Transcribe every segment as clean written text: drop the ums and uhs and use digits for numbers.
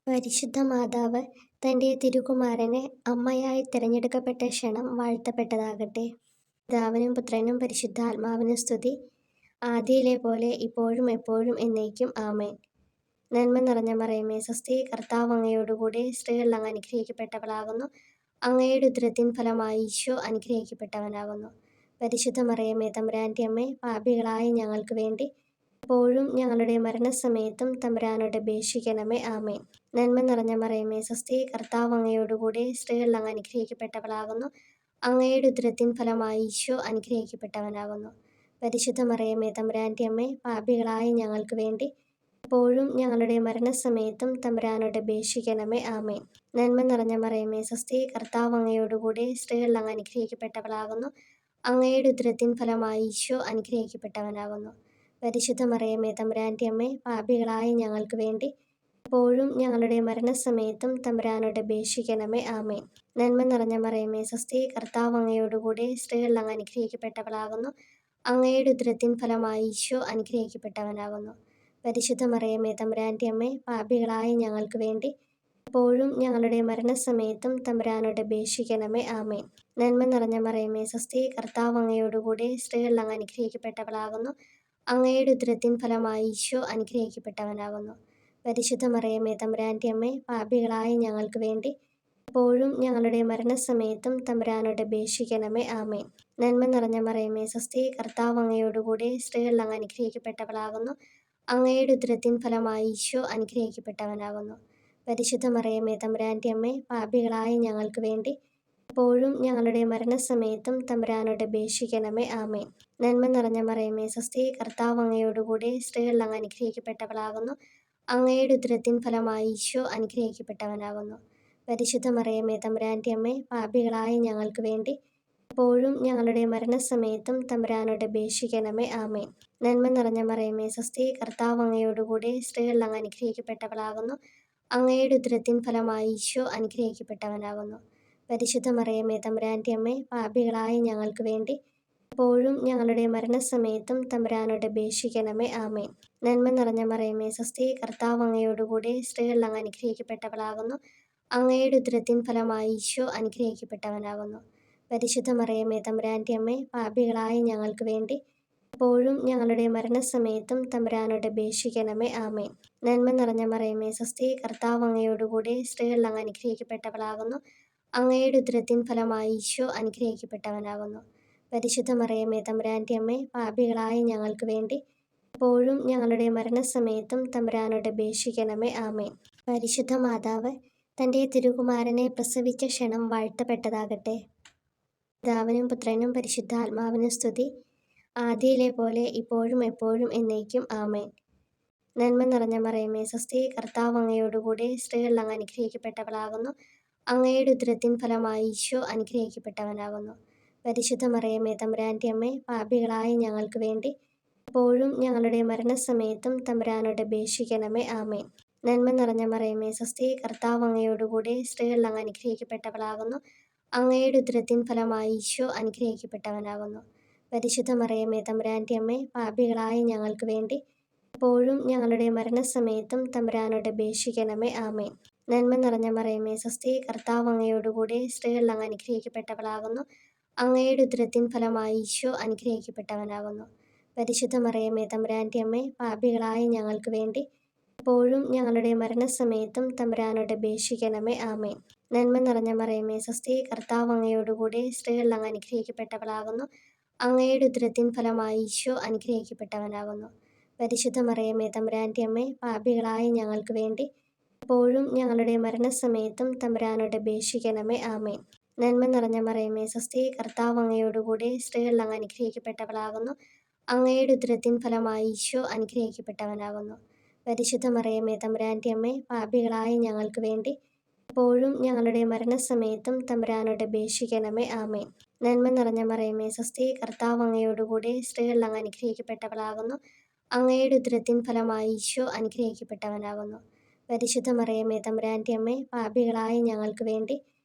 പരിശുദ്ധ മാതാവ് തൻ്റെ തിരുകുമാരനെ അമ്മയായി തിരഞ്ഞെടുക്കപ്പെട്ട ക്ഷണം വാഴ്ത്തപ്പെട്ടതാകട്ടെ. പിതാവിനും പുത്രനും പരിശുദ്ധാത്മാവിനും സ്തുതി. ആദിയിലെ പോലെ ഇപ്പോഴും എപ്പോഴും എന്നേക്കും ആമേൻ. നന്മ നിറഞ്ഞ മറിയമേ സ്വസ്തി, കർത്താവ് അങ്ങയോടുകൂടെ സ്ത്രീകൾ അങ്ങ് അനുഗ്രഹിക്കപ്പെട്ടവളാകുന്നു. അങ്ങയുടെ ഉദരത്തിൻ ഫലമായി ഈശോ അനുഗ്രഹിക്കപ്പെട്ടവനാകുന്നു. പരിശുദ്ധ മറിയമേ തമ്പുരാൻ്റെ അമ്മേ, പാപികളായ ഞങ്ങൾക്ക് വേണ്ടി എപ്പോഴും ഞങ്ങളുടെ മരണസമയത്തും തമ്പുരാനോട് അപേക്ഷിക്കണമേ. ആമേൻ. നന്മ നിറഞ്ഞ മറിയമേ സ്വസ്തി, കർത്താവ് അങ്ങയോടുകൂടെ സ്ത്രീകൾ അങ്ങ് അനുഗ്രഹിക്കപ്പെട്ടവളാകുന്നു. അങ്ങയുടെ ഉദരത്തിൻ ഫലമായി ഈശോ അനുഗ്രഹിക്കപ്പെട്ടവനാകുന്നു. പരിശുദ്ധ മറിയമേ തമ്പുരാൻ്റെ അമ്മേ, പാപികളായ ഞങ്ങൾക്ക് വേണ്ടി എപ്പോഴും ഞങ്ങളുടെ മരണസമയത്തും തമ്പുരാനോട് അപേക്ഷിക്കണമേ. ആമേൻ. നന്മ നിറഞ്ഞ മറിയമേ സ്വസ്തി, കർത്താവ് അങ്ങയോടുകൂടെ സ്ത്രീകൾ അങ്ങ് അനുഗ്രഹിക്കപ്പെട്ടവളാകുന്നു. അങ്ങയുടെ ഉദരത്തിൻ ഫലമായി ഈശോ അനുഗ്രഹിക്കപ്പെട്ടവനാകുന്നു. പരിശുദ്ധ മറിയമേ തമ്പുരാൻ്റെ അമ്മേ, പാപികളായ ഞങ്ങൾക്ക് വേണ്ടി എപ്പോഴും ഞങ്ങളുടെ മരണസമയത്തും തമ്പുരാനോട് അപേക്ഷിക്കണമേ. ആമേൻ. നന്മ നിറഞ്ഞ മറിയമേ സ്വസ്തി, കർത്താവ് അങ്ങയോടുകൂടെ സ്ത്രീകൾ അങ്ങ് അനുഗ്രഹിക്കപ്പെട്ടവളാകുന്നു. അങ്ങയുടെ ഉദരത്തിൻ ഫലമായി ഈശോ അനുഗ്രഹിക്കപ്പെട്ടവനാകുന്നു. പരിശുദ്ധ മറിയമേ തമ്പുരാൻ്റെ അമ്മേ, പാപികളായ ഞങ്ങൾക്ക് വേണ്ടി എപ്പോഴും ഞങ്ങളുടെ മരണസമയത്തും തമ്പുരാനോട് അപേക്ഷിക്കണമേ. ആമേൻ. നന്മ നിറഞ്ഞ മറിയമേ സ്വസ്തി, കർത്താവ് അങ്ങയോടുകൂടെ സ്ത്രീകൾ അങ്ങ് അനുഗ്രഹിക്കപ്പെട്ടവളാകുന്നു. അങ്ങയുടെ ഉദരത്തിൻ ഫലമായി ഈശോ അനുഗ്രഹിക്കപ്പെട്ടവനാകുന്നു. പരിശുദ്ധ മറിയമേ തമ്പുരാൻ്റെ അമ്മേ, പാപികളായ ഞങ്ങൾക്ക് വേണ്ടി എപ്പോഴും ഞങ്ങളുടെ മരണസമയത്തും തമ്പുരാനോട് അപേക്ഷിക്കണമേ. ആമേൻ. നന്മ നിറഞ്ഞ മറിയമേ സ്വസ്തി, കർത്താവ് അങ്ങയോടുകൂടെ സ്ത്രീകൾ അങ്ങ് അനുഗ്രഹിക്കപ്പെട്ടവളാകുന്നു. അങ്ങയുടെ ഉദരത്തിൻ ഫലമായി ഈശോ അനുഗ്രഹിക്കപ്പെട്ടവനാകുന്നു. പരിശുദ്ധ മറിയമേ തമ്പുരാൻ്റെ അമ്മേ, പാപികളായ ഞങ്ങൾക്ക് വേണ്ടി എപ്പോഴും ഞങ്ങളുടെ മരണസമയത്തും തമ്പുരാനോട് അപേക്ഷിക്കണമേ. ആമേൻ. നന്മ നിറഞ്ഞ മറിയമേ സ്വസ്തി, കർത്താവ് അങ്ങയോടുകൂടെ സ്ത്രീകൾ അങ്ങ് അനുഗ്രഹിക്കപ്പെട്ടവളാകുന്നു. അങ്ങയുടെ ഉദരത്തിൻ ഫലമായി ഈശോ അനുഗ്രഹിക്കപ്പെട്ടവനാകുന്നു. പരിശുദ്ധ മറിയമേ തമ്പുരാൻ്റെ അമ്മേ, പാപികളായ ഞങ്ങൾക്ക് വേണ്ടി എപ്പോഴും ഞങ്ങളുടെ മരണസമയത്തും തമ്പുരാനോട് അപേക്ഷിക്കണമേ. ആമേൻ. നന്മ നിറഞ്ഞ മറിയമേ സ്വസ്തി, കർത്താവ് അങ്ങയോടുകൂടെ സ്ത്രീകൾ അങ്ങ് അനുഗ്രഹിക്കപ്പെട്ടവളാകുന്നു. അങ്ങയുടെ ഉദരത്തിൻ ഫലമായി ഈശോ അനുഗ്രഹിക്കപ്പെട്ടവനാകുന്നു. പരിശുദ്ധ മറിയമേ തമ്പുരാൻ്റെ അമ്മേ, പാപികളായ ഞങ്ങൾക്ക് വേണ്ടി എപ്പോഴും ഞങ്ങളുടെ മരണസമയത്തും തമ്പുരാനോട് അപേക്ഷിക്കണമേ. ആമേൻ. നന്മ നിറഞ്ഞ മറിയമേ സ്വസ്തി, കർത്താവ് അങ്ങയോടുകൂടെ സ്ത്രീകൾ അങ്ങ് അനുഗ്രഹിക്കപ്പെട്ടവളാകുന്നു. അങ്ങയുടെ ഉദരത്തിൻ ഫലമായി ഈശോ അനുഗ്രഹിക്കപ്പെട്ടവനാകുന്നു. പരിശുദ്ധ മറിയമേ തമ്പുരാൻ്റെ അമ്മേ, പാപികളായ ഞങ്ങൾക്ക് വേണ്ടി എപ്പോഴും ഞങ്ങളുടെ മരണസമയത്തും തമ്പുരാനോട് അപേക്ഷിക്കണമേ. ആമേൻ. നന്മ നിറഞ്ഞ മറിയമേ സ്വസ്തി, കർത്താവ് അങ്ങയോടുകൂടെ സ്ത്രീകൾ അങ്ങ് അനുഗ്രഹിക്കപ്പെട്ടവളാകുന്നു. അങ്ങയുടെ ഉദരത്തിൻ ഫലമായി ഈശോ അനുഗ്രഹിക്കപ്പെട്ടവനാകുന്നു. പരിശുദ്ധ മറിയമേ തമ്പുരാൻ്റെ അമ്മേ, പാപികളായ ഞങ്ങൾക്ക് വേണ്ടി എപ്പോഴും ഞങ്ങളുടെ മരണസമയത്തും തമ്പുരാനോട് അപേക്ഷിക്കണമേ. ആമേൻ. പരിശുദ്ധ മാതാവ് തൻ്റെ തിരുകുമാരനെ പ്രസവിച്ച ക്ഷണം വാഴ്ത്തപ്പെട്ടതാകട്ടെ. പിതാവിനും പുത്രനും പരിശുദ്ധാത്മാവിനും സ്തുതി. ആദിയിലെ പോലെ ഇപ്പോഴും എപ്പോഴും എന്നേക്കും ആമേൻ. നന്മ നിറഞ്ഞ മറിയമേ സ്വസ്തി, കർത്താവ് അങ്ങയോടുകൂടെ സ്ത്രീകൾ അങ്ങ് അനുഗ്രഹിക്കപ്പെട്ടവളാകുന്നു. അങ്ങയുടെ ഉദരത്തിൻ ഫലമായി ഈശോ അനുഗ്രഹിക്കപ്പെട്ടവനാകുന്നു. പരിശുദ്ധ മറിയമേ തമ്പുരാൻ്റെ അമ്മേ, പാപികളായ ഞങ്ങൾക്ക് വേണ്ടി എപ്പോഴും ഞങ്ങളുടെ മരണസമയത്തും തമ്പുരാനോട് അപേക്ഷിക്കണമേ. ആമേൻ. നന്മ നിറഞ്ഞ മറിയമേ സ്വസ്തി, കർത്താവ് അങ്ങയോടുകൂടെ സ്ത്രീകൾ അങ്ങ് അനുഗ്രഹിക്കപ്പെട്ടവളാകുന്നു. അങ്ങയുടെ ഉദരത്തിൻ ഫലമായി ഈശോ അനുഗ്രഹിക്കപ്പെട്ടവനാകുന്നു. പരിശുദ്ധ മറിയമേ തമ്പുരാൻ്റെ അമ്മേ, പാപികളായ ഞങ്ങൾക്ക് വേണ്ടി എപ്പോഴും ഞങ്ങളുടെ മരണസമയത്തും തമ്പുരാനോട് അപേക്ഷിക്കണമേ. ആമേൻ. നന്മ നിറഞ്ഞ മറിയമേ സ്വസ്തി, കർത്താവ് അങ്ങയോടുകൂടെ സ്ത്രീകൾ അങ്ങ് അനുഗ്രഹിക്കപ്പെട്ടവളാകുന്നു. അങ്ങയുടെ ഉദരത്തിൻ ഫലമായി ഈശോ അനുഗ്രഹിക്കപ്പെട്ടവനാകുന്നു. പരിശുദ്ധ മറിയമേ തമ്പുരാൻ്റെ അമ്മേ, പാപികളായ ഞങ്ങൾക്ക് വേണ്ടി എപ്പോഴും ഞങ്ങളുടെ മരണസമയത്തും തമ്പുരാനോട് അപേക്ഷിക്കണമേ. ആമേൻ. നന്മ നിറഞ്ഞ മറിയമേ സ്വസ്തി, കർത്താവ് അങ്ങയോടുകൂടെ സ്ത്രീകൾ അങ്ങ് അനുഗ്രഹിക്കപ്പെട്ടവളാകുന്നു. അങ്ങയുടെ ഉദരത്തിൻ ഫലമായി ഈശോ അനുഗ്രഹിക്കപ്പെട്ടവനാകുന്നു. പരിശുദ്ധ മറിയമേ തമ്പുരാൻ്റെ അമ്മേ, പാപികളായ ഞങ്ങൾക്ക് വേണ്ടി എപ്പോഴും ഞങ്ങളുടെ മരണസമയത്തും തമ്പുരാനോട് അപേക്ഷിക്കണമേ. ആമേൻ. നന്മ നിറഞ്ഞ മറിയമേ സ്വസ്തി, കർത്താവ് അങ്ങയോടുകൂടെ സ്ത്രീകൾ അങ്ങ് അനുഗ്രഹിക്കപ്പെട്ടവളാകുന്നു. അങ്ങയുടെ ഉദരത്തിൻ ഫലമായി ഈശോ അനുഗ്രഹിക്കപ്പെട്ടവനാകുന്നു. പരിശുദ്ധ മറിയമേ തമ്പുരാൻ്റെ അമ്മേ, പാപികളായ ഞങ്ങൾക്ക് വേണ്ടി എപ്പോഴും ഞങ്ങളുടെ മരണസമയത്തും തമ്പുരാനോട് അപേക്ഷിക്കണമേ. ആമേൻ. നന്മ നിറഞ്ഞ മറിയമേ സ്വസ്തി, കർത്താവ് അങ്ങയോടുകൂടെ സ്ത്രീകൾ അങ്ങ് അനുഗ്രഹിക്കപ്പെട്ടവളാകുന്നു. അങ്ങയുടെ ഉദരത്തിൻ ഫലമായി ഈശോ അനുഗ്രഹിക്കപ്പെട്ടവനാകുന്നു. പരിശുദ്ധ മറിയമേ തമ്പുരാൻ്റെ അമ്മേ, പാപികളായ ഞങ്ങൾക്ക് വേണ്ടി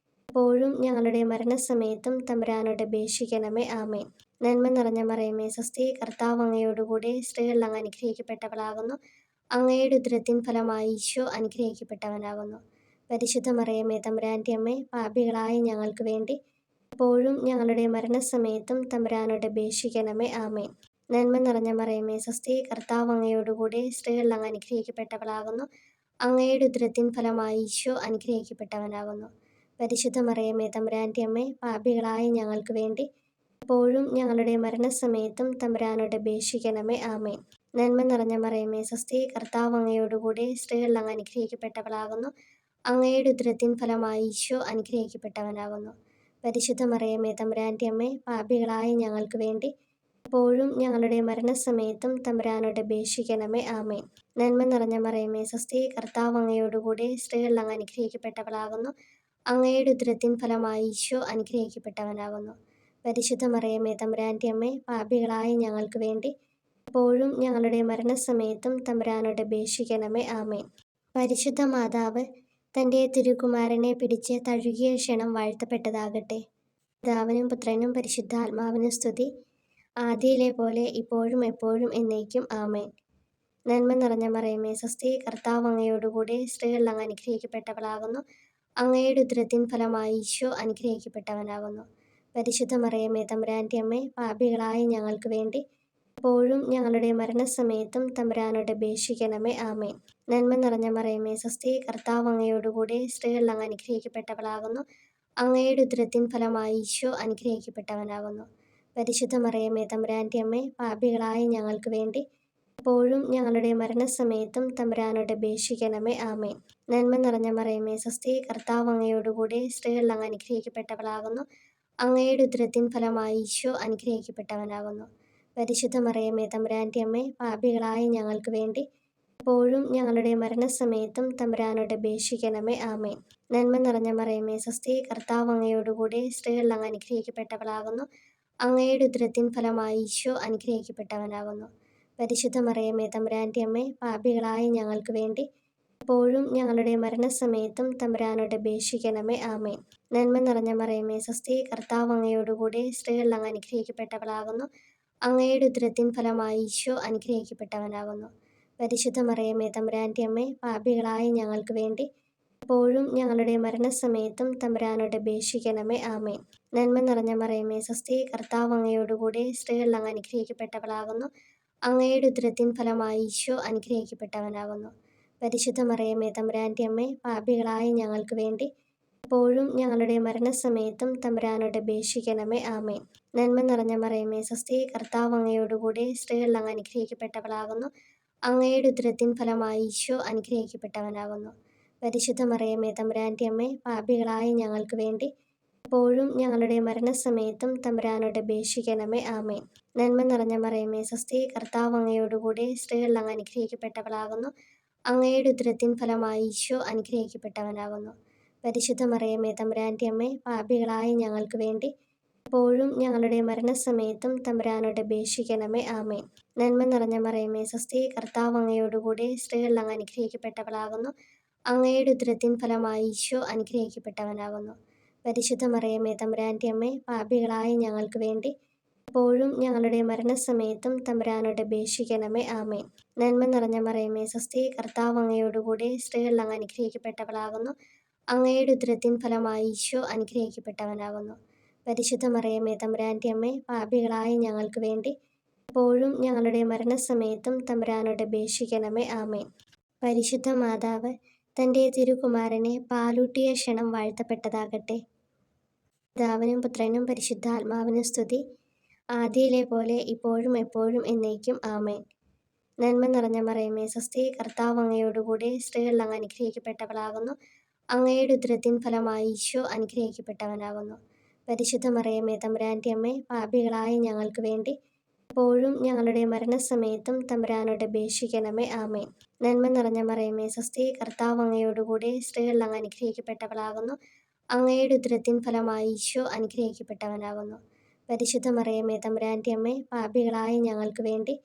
എപ്പോഴും ഞങ്ങളുടെ മരണസമയത്തും തമ്പുരാനോട് അപേക്ഷിക്കണമേ. ആമേൻ. നന്മ നിറഞ്ഞ മറിയമേ സ്വസ്തി, കർത്താവ് അങ്ങയോടുകൂടെ സ്ത്രീകൾ അങ്ങ് അനുഗ്രഹിക്കപ്പെട്ടവളാകുന്നു. അങ്ങയുടെ ഉദരത്തിൻ ഫലമായി ഈശോ അനുഗ്രഹിക്കപ്പെട്ടവനാകുന്നു. പരിശുദ്ധ മറിയമേ തമ്പുരാൻ്റെ അമ്മേ, പാപികളായ ഞങ്ങൾക്ക് വേണ്ടി ഇപ്പോഴും ഞങ്ങളുടെ മരണസമയത്തും തമ്പുരാനോട് അപേക്ഷിക്കണമേ. ആമേൻ. നന്മ നിറഞ്ഞ മറിയമേ സ്വസ്തി, കർത്താവ് അങ്ങയോടുകൂടെ സ്ത്രീകളിൽ അങ്ങ് അനുഗ്രഹിക്കപ്പെട്ടവളാകുന്നു. അങ്ങയുടെ ഉദരത്തിൻ ഫലമായി ഈശോ അനുഗ്രഹിക്കപ്പെട്ടവനാകുന്നു. പരിശുദ്ധ മറിയമേ തമ്പുരാൻ്റെ അമ്മേ, പാപികളായ ഞങ്ങൾക്ക് വേണ്ടി ഇപ്പോഴും ഞങ്ങളുടെ മരണസമയത്തും തമ്പുരാനോട് അപേക്ഷിക്കണമേ. ആമേൻ. നന്മ നിറഞ്ഞ മറിയമേ സ്വസ്തി, കർത്താവ് അങ്ങയോടുകൂടെ സ്ത്രീകളിൽ അങ്ങ് അനുഗ്രഹിക്കപ്പെട്ടവളാകുന്നു. അങ്ങയുടെ ഉദരത്തിൻ ഫലമായി ഈശോ അനുഗ്രഹിക്കപ്പെട്ടവനാകുന്നു. പരിശുദ്ധ മറിയമേ തമ്പുരാൻ്റെ അമ്മേ, പാപികളായ ഞങ്ങൾക്ക് വേണ്ടി ഇപ്പോഴും ഞങ്ങളുടെ മരണസമയത്തും തമ്പുരാനോട് അപേക്ഷിക്കണമേ. ആമേൻ. നന്മ നിറഞ്ഞ മറിയമേ സ്വസ്തി, കർത്താവ് അങ്ങയോടുകൂടെ സ്ത്രീകളിൽ അങ്ങ് അനുഗ്രഹിക്കപ്പെട്ടവളാകുന്നു. അങ്ങയുടെ ഉദരത്തിൻ ഫലമായി ഈശോ അനുഗ്രഹിക്കപ്പെട്ടവനാകുന്നു. പരിശുദ്ധ മറിയമേ തമ്പുരാൻ്റെ അമ്മേ, പാപികളായ ഞങ്ങൾക്ക് വേണ്ടി ഇപ്പോഴും ഞങ്ങളുടെ മരണസമയത്തും തമ്പുരാനോട് അപേക്ഷിക്കണമേ. ആമേൻ. പരിശുദ്ധ മാതാവ് തൻ്റെ തിരുകുമാരനെ പിടിച്ച് തഴുകിയ ക്ഷണം വാഴ്ത്തപ്പെട്ടതാകട്ടെ. പിതാവിനും പുത്രനും പരിശുദ്ധാത്മാവിനും സ്തുതി, ആദിയിലെ പോലെ ഇപ്പോഴും എപ്പോഴും എന്നേക്കും. ആമേൻ. നന്മ നിറഞ്ഞ മറിയമേ സ്വസ്തി, കർത്താവ് അങ്ങയോടുകൂടെ സ്ത്രീകളിൽ അങ്ങ് അനുഗ്രഹിക്കപ്പെട്ടവളാകുന്നു. അങ്ങയുടെ ഉദരത്തിൻ ഫലമായി ഈശോ അനുഗ്രഹിക്കപ്പെട്ടവനാകുന്നു. പരിശുദ്ധ മറിയമേ തമ്പുരാൻ്റെ അമ്മേ, പാപികളായ ഞങ്ങൾക്ക് വേണ്ടി ഇപ്പോഴും ഞങ്ങളുടെ മരണസമയത്തും തമ്പുരാനോട് അപേക്ഷിക്കണമേ. ആമേൻ. നന്മ നിറഞ്ഞ മറിയമേ സ്വസ്തി, കർത്താവ് അങ്ങയോടുകൂടെ സ്ത്രീകളിൽ അങ്ങ് അനുഗ്രഹിക്കപ്പെട്ടവളാകുന്നു. അങ്ങയുടെ ഉദരത്തിൻ ഫലമായി ഈശോ അനുഗ്രഹിക്കപ്പെട്ടവനാകുന്നു. പരിശുദ്ധ മറിയമേ തമ്പുരാൻ്റെ അമ്മേ, പാപികളായ ഞങ്ങൾക്ക് വേണ്ടി ഇപ്പോഴും ഞങ്ങളുടെ മരണസമയത്തും തമ്പുരാനോട് അപേക്ഷിക്കണമേ. ആമേൻ. നന്മ നിറഞ്ഞ മറിയമേ സ്വസ്തി, കർത്താവ് അങ്ങയോടുകൂടെ സ്ത്രീകളിൽ അങ്ങ് അനുഗ്രഹിക്കപ്പെട്ടവളാകുന്നു. അങ്ങയുടെ ഉദരത്തിൻ ഫലമായി ഈശോ അനുഗ്രഹിക്കപ്പെട്ടവനാകുന്നു. പരിശുദ്ധ മറിയമേ തമ്പുരാൻ്റെ അമ്മേ, പാപികളായ ഞങ്ങൾക്ക് വേണ്ടി ഇപ്പോഴും ഞങ്ങളുടെ മരണസമയത്തും തമ്പുരാനോട് അപേക്ഷിക്കണമേ. ആമേൻ. നന്മ നിറഞ്ഞ മറിയമേ സ്വസ്തി, കർത്താവ് അങ്ങയോടുകൂടെ സ്ത്രീകളിൽ അങ്ങ് അനുഗ്രഹിക്കപ്പെട്ടവളാകുന്നു. അങ്ങയുടെ ഉദരത്തിൻ ഫലമായി ഈശോ അനുഗ്രഹിക്കപ്പെട്ടവനാകുന്നു. പരിശുദ്ധ മറിയമേ തമ്പുരാൻ്റെ അമ്മേ, പാപികളായ ഞങ്ങൾക്ക് വേണ്ടി ഇപ്പോഴും ഞങ്ങളുടെ മരണസമയത്തും തമ്പുരാനോട് അപേക്ഷിക്കണമേ. ആമേൻ. നന്മ നിറഞ്ഞ മറിയമേ സ്വസ്തി, കർത്താവ് അങ്ങയോടുകൂടെ സ്ത്രീകളിൽ അങ്ങ് അനുഗ്രഹിക്കപ്പെട്ടവളാകുന്നു. അങ്ങയുടെ ഉദരത്തിൻ ഫലമായി ഈശോ അനുഗ്രഹിക്കപ്പെട്ടവനാകുന്നു. പരിശുദ്ധ മറിയമേ തമ്പുരാൻ്റെ അമ്മേ, പാപികളായ ഞങ്ങൾക്ക് വേണ്ടി ഇപ്പോഴും ഞങ്ങളുടെ മരണസമയത്തും തമ്പുരാനോട് അപേക്ഷിക്കണമേ. ആമേൻ. നന്മ നിറഞ്ഞ മറിയമേ സ്വസ്തി, കർത്താവ് അങ്ങയോടുകൂടെ സ്ത്രീകളിൽ അങ്ങ് അനുഗ്രഹിക്കപ്പെട്ടവളാകുന്നു. അങ്ങയുടെ ഉദരത്തിൻ ഫലമായി ഈശോ അനുഗ്രഹിക്കപ്പെട്ടവനാകുന്നു. പരിശുദ്ധ മറിയമേ തമ്പുരാൻ്റെ അമ്മേ, പാപികളായ ഞങ്ങൾക്ക് വേണ്ടി ഇപ്പോഴും ഞങ്ങളുടെ മരണസമയത്തും തമ്പുരാനോട് അപേക്ഷിക്കണമേ. ആമേൻ. നന്മ നിറഞ്ഞ മറിയമേ സ്വസ്തി, കർത്താവ് അങ്ങയോടുകൂടെ സ്ത്രീകളിൽ അങ്ങ് അനുഗ്രഹിക്കപ്പെട്ടവളാകുന്നു. അങ്ങയുടെ ഉദരത്തിൻ ഫലമായി ഈശോ അനുഗ്രഹിക്കപ്പെട്ടവനാകുന്നു. പരിശുദ്ധ മറിയമേ തമ്പുരാൻ്റെ അമ്മേ, പാപികളായ ഞങ്ങൾക്ക് വേണ്ടി ഇപ്പോഴും ഞങ്ങളുടെ മരണസമയത്തും തമ്പുരാനോട് അപേക്ഷിക്കണമേ. ആമേൻ. നന്മ നിറഞ്ഞ മറിയമേ സ്വസ്തി, കർത്താവ് അങ്ങയോടുകൂടെ സ്ത്രീകളിൽ അങ്ങ് അനുഗ്രഹിക്കപ്പെട്ടവളാകുന്നു. അങ്ങയുടെ ഉദരത്തിൻ ഫലമായി ഈശോ അനുഗ്രഹിക്കപ്പെട്ടവനാകുന്നു. പരിശുദ്ധ മറിയമേ തമ്പുരാൻ്റെ അമ്മേ, പാപികളായ ഞങ്ങൾക്ക് വേണ്ടി ഇപ്പോഴും ഞങ്ങളുടെ മരണസമയത്തും തമ്പുരാനോട് അപേക്ഷിക്കണമേ. ആമേൻ. നന്മ നിറഞ്ഞ മറിയമേ സ്വസ്തി, കർത്താവ് അങ്ങയോടുകൂടെ സ്ത്രീകളിൽ അങ്ങ് അനുഗ്രഹിക്കപ്പെട്ടവളാകുന്നു. അങ്ങയുടെ ഉദരത്തിൻ ഫലമായി ഈശോ അനുഗ്രഹിക്കപ്പെട്ടവനാകുന്നു. പരിശുദ്ധ മറിയമേ തമ്പുരാൻ്റെ അമ്മേ, പാപികളായ ഞങ്ങൾക്ക് വേണ്ടി ഇപ്പോഴും ഞങ്ങളുടെ മരണസമയത്തും തമ്പുരാനോട് അപേക്ഷിക്കണമേ. ആമേൻ. നന്മ നിറഞ്ഞ മറിയമേ സ്വസ്തി, കർത്താവ് അങ്ങയോടുകൂടെ സ്ത്രീകളിൽ അങ്ങ് അനുഗ്രഹിക്കപ്പെട്ടവളാകുന്നു. അങ്ങയുടെ ഉദരത്തിൻ ഫലമായി ഈശോ അനുഗ്രഹിക്കപ്പെട്ടവനാകുന്നു. പരിശുദ്ധ മറിയമേ തമ്പുരാൻ്റെ അമ്മേ, പാപികളായ ഞങ്ങൾക്ക് വേണ്ടി ഇപ്പോഴും ഞങ്ങളുടെ മരണസമയത്തും തമ്പുരാനോട് അപേക്ഷിക്കണമേ. ആമേൻ. പരിശുദ്ധ മാതാവ് തൻ്റെ തിരുകുമാരനെ പാലൂട്ടിയ ക്ഷണം വാഴ്ത്തപ്പെട്ടതാകട്ടെ. പിതാവിനും പുത്രനും പരിശുദ്ധാത്മാവിനും സ്തുതി, ആദിയിലെ പോലെ ഇപ്പോഴും എപ്പോഴും എന്നേക്കും. ആമേൻ. നന്മ നിറഞ്ഞ മറിയമേ സ്വസ്തി, കർത്താവ് അങ്ങയോടുകൂടെ സ്ത്രീകളിൽ അങ്ങ് അനുഗ്രഹിക്കപ്പെട്ടവളാകുന്നു. അങ്ങയുടെ ഉദരത്തിൻ ഫലമായി ഈശോ അനുഗ്രഹിക്കപ്പെട്ടവനാകുന്നു. പരിശുദ്ധ മറിയമേ തമ്പുരാൻ്റെ അമ്മേ, പാപികളായ ഞങ്ങൾക്ക് വേണ്ടി ഇപ്പോഴും ഞങ്ങളുടെ മരണസമയത്തും തമ്പുരാനോട് അപേക്ഷിക്കണമേ. ആമേൻ. നന്മ നിറഞ്ഞ മറിയമേ സ്വസ്തി, കർത്താവ് അങ്ങയോടുകൂടെ സ്ത്രീകളിൽ അങ്ങ് അനുഗ്രഹിക്കപ്പെട്ടവളാകുന്നു. അങ്ങയുടെ ഉദരത്തിൻ ഫലമായി ഈശോ അനുഗ്രഹിക്കപ്പെട്ടവനാകുന്നു. പരിശുദ്ധ മറിയമേ തമ്പുരാൻ്റെ അമ്മേ, പാപികളായ ഞങ്ങൾക്ക് വേണ്ടി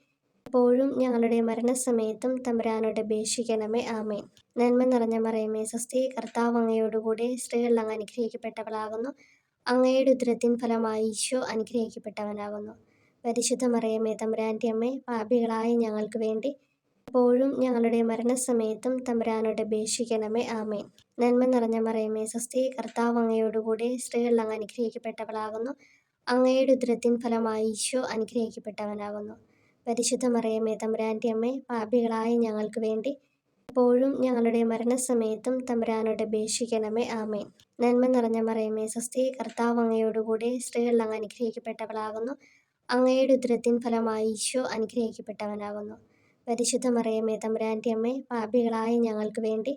ഇപ്പോഴും ഞങ്ങളുടെ മരണസമയത്തും തമ്പുരാനോട് അപേക്ഷിക്കണമേ. ആമേൻ. നന്മ നിറഞ്ഞ മറിയമേ സ്വസ്തി, കർത്താവ് അങ്ങയോടുകൂടെ സ്ത്രീകളിൽ അങ്ങ് അനുഗ്രഹിക്കപ്പെട്ടവളാകുന്നു. അങ്ങയുടെ ഉദരത്തിൻ ഫലമായി ഈശോ അനുഗ്രഹിക്കപ്പെട്ടവനാകുന്നു. പരിശുദ്ധ മറിയമേ തമ്പുരാൻ്റെ അമ്മേ, പാപികളായ ഞങ്ങൾക്ക് വേണ്ടി എപ്പോഴും ഞങ്ങളുടെ മരണസമയത്തും തമ്പുരാനോട് അപേക്ഷിക്കണമേ. ആമേൻ. നന്മ നിറഞ്ഞ മറിയമേ സ്വസ്തി, കർത്താവ് അങ്ങയോടുകൂടെ സ്ത്രീകളിൽ അങ്ങ് അനുഗ്രഹിക്കപ്പെട്ടവളാകുന്നു. അങ്ങയുടെ ഉദരത്തിൻ ഫലമായി ഈശോ അനുഗ്രഹിക്കപ്പെട്ടവനാകുന്നു. പരിശുദ്ധ മറിയമേ തമ്പുരാൻ്റെ അമ്മേ, പാപികളായ ഞങ്ങൾക്ക് വേണ്ടി എപ്പോഴും ഞങ്ങളുടെ മരണസമയത്തും തമ്പുരാനോട് അപേക്ഷിക്കണമേ. ആമേൻ. നന്മ നിറഞ്ഞ മറിയമേ സ്വസ്തി, കർത്താവ് അങ്ങയോടുകൂടെ സ്ത്രീകളിൽ അങ്ങ് അനുഗ്രഹിക്കപ്പെട്ടവളാകുന്നു. അങ്ങയുടെ ഉദരത്തിൻ ഫലമായി ഈശോ അനുഗ്രഹിക്കപ്പെട്ടവനാകുന്നു. പരിശുദ്ധ മറിയമേ തമ്പുരാൻ്റെ അമ്മേ, പാപികളായ ഞങ്ങൾക്ക് വേണ്ടി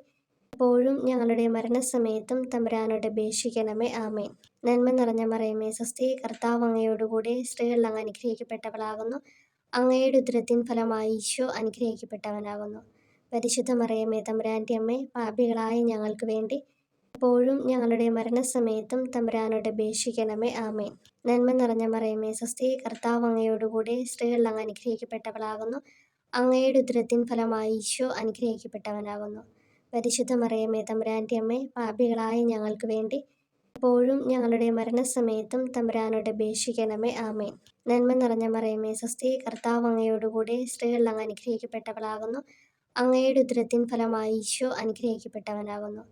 എപ്പോഴും ഞങ്ങളുടെ മരണസമയത്തും തമ്പുരാനോട് അപേക്ഷിക്കണമേ. ആമേൻ. നന്മ നിറഞ്ഞ മറിയമേ സ്വസ്തി, കർത്താവ് അങ്ങയോടുകൂടെ സ്ത്രീകളിൽ അങ്ങ് അനുഗ്രഹിക്കപ്പെട്ടവളാകുന്നു. അങ്ങയുടെ ഉദരത്തിൻ ഫലമായി ഈശോ അനുഗ്രഹിക്കപ്പെട്ടവനാകുന്നു. പരിശുദ്ധ മറിയമേ തമ്പുരാൻ്റെ അമ്മേ, പാപികളായ ഞങ്ങൾക്ക് വേണ്ടി എപ്പോഴും ഞങ്ങളുടെ മരണസമയത്തും തമ്പുരാനോട് അപേക്ഷിക്കണമേ. ആമേൻ. നന്മ നിറഞ്ഞ മറിയമേ സ്വസ്തി, കർത്താവ് അങ്ങയോടുകൂടെ സ്ത്രീകളിൽ അങ്ങ് അനുഗ്രഹിക്കപ്പെട്ടവളാകുന്നു. അങ്ങയുടെ ഉദരത്തിൻ ഫലമായി ഈശോ അനുഗ്രഹിക്കപ്പെട്ടവനാകുന്നു. പരിശുദ്ധ മറിയമേ തമ്പുരാൻ്റെ അമ്മേ, പാപികളായ ഞങ്ങൾക്ക് വേണ്ടി എപ്പോഴും ഞങ്ങളുടെ മരണസമയത്തും തമ്പുരാനോട് അപേക്ഷിക്കണമേ. ആമേൻ. നന്മ നിറഞ്ഞ മറിയമേ സ്വസ്തി, കർത്താവ് അങ്ങയോടുകൂടെ സ്ത്രീകളിൽ അങ്ങ് അനുഗ്രഹിക്കപ്പെട്ടവളാകുന്നു. അങ്ങയുടെ ഉദരത്തിൻ ഫലമായി ഈശോ അനുഗ്രഹിക്കപ്പെട്ടവനാകുന്നു.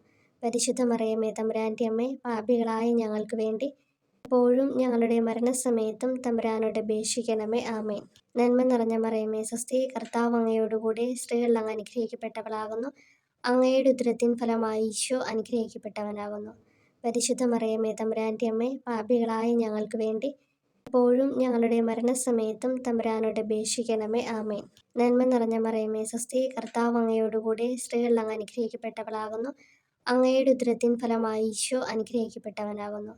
പരിശുദ്ധ മറിയമേ തമ്പുരാൻ്റെ അമ്മേ, പാപികളായ ഞങ്ങൾക്ക് വേണ്ടി എപ്പോഴും ഞങ്ങളുടെ മരണസമയത്തും തമ്പുരാനോട് അപേക്ഷിക്കണമേ. ആമേൻ. നന്മ നിറഞ്ഞ മറിയമേ സ്വസ്തി, കർത്താവ് അങ്ങയോടുകൂടെ സ്ത്രീകളിൽ അങ്ങ് അനുഗ്രഹിക്കപ്പെട്ടവളാകുന്നു. അങ്ങയുടെ ഉദരത്തിൻ ഫലമായി ഈശോ അനുഗ്രഹിക്കപ്പെട്ടവനാകുന്നു. പരിശുദ്ധ മറിയമേ തമ്പുരാൻ്റെ അമ്മേ, പാപികളായ ഞങ്ങൾക്ക് വേണ്ടി എപ്പോഴും ഞങ്ങളുടെ മരണസമയത്തും തമ്പുരാനോട് അപേക്ഷിക്കണമേ. ആമേൻ. നന്മ നിറഞ്ഞ മറിയമേ സ്വസ്തി, കർത്താവ് അങ്ങയോടുകൂടെ സ്ത്രീകളിൽ അങ്ങ് അനുഗ്രഹിക്കപ്പെട്ടവളാകുന്നു. അങ്ങയുടെ ഉദരത്തിൻ ഫലമായി ഈശോ അനുഗ്രഹിക്കപ്പെട്ടവനാകുന്നു.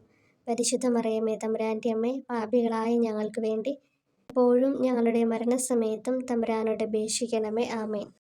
പരിശുദ്ധ മറിയമേ തമ്പുരാൻ്റെ അമ്മേ, പാപികളായ ഞങ്ങൾക്ക് വേണ്ടി എപ്പോഴും ഞങ്ങളുടെ മരണസമയത്തും തമ്പുരാനോട് അപേക്ഷിക്കണമേ. ആമേൻ.